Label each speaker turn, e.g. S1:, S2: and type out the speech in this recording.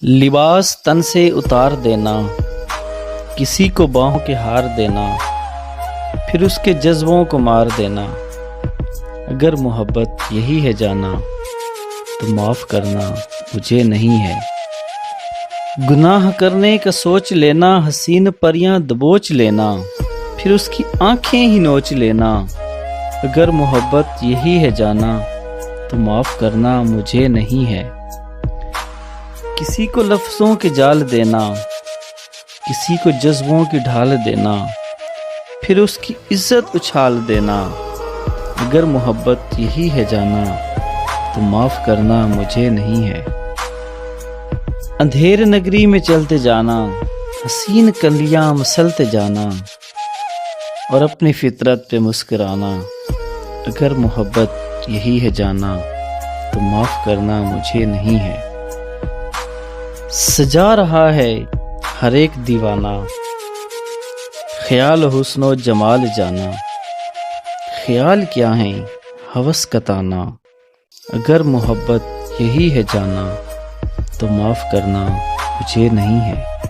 S1: لباس تن سے اتار دینا، کسی کو باہوں کے ہار دینا، پھر اس کے جذبوں کو مار دینا۔ اگر محبت یہی ہے جانا تو معاف کرنا مجھے نہیں ہے۔ گناہ کرنے کا سوچ لینا، حسین پریاں دبوچ لینا، پھر اس کی آنکھیں ہی نوچ لینا۔ اگر محبت یہی ہے جانا تو معاف کرنا مجھے نہیں ہے۔ کسی کو لفظوں کے جال دینا، کسی کو جذبوں کی ڈھال دینا، پھر اس کی عزت اچھال دینا۔ اگر محبت یہی ہے جانا تو معاف کرنا مجھے نہیں ہے۔ اندھیر نگری میں چلتے جانا، حسین کلیاں مسلتے جانا، اور اپنی فطرت پہ مسکرانا۔ اگر محبت یہی ہے جانا تو معاف کرنا مجھے نہیں ہے۔ سجا رہا ہے ہر ایک دیوانہ، خیال حسن و جمال جانا۔ خیال کیا ہے ہوس کا تانا، اگر محبت یہی ہے جانا تو معاف کرنا مجھے نہیں ہے۔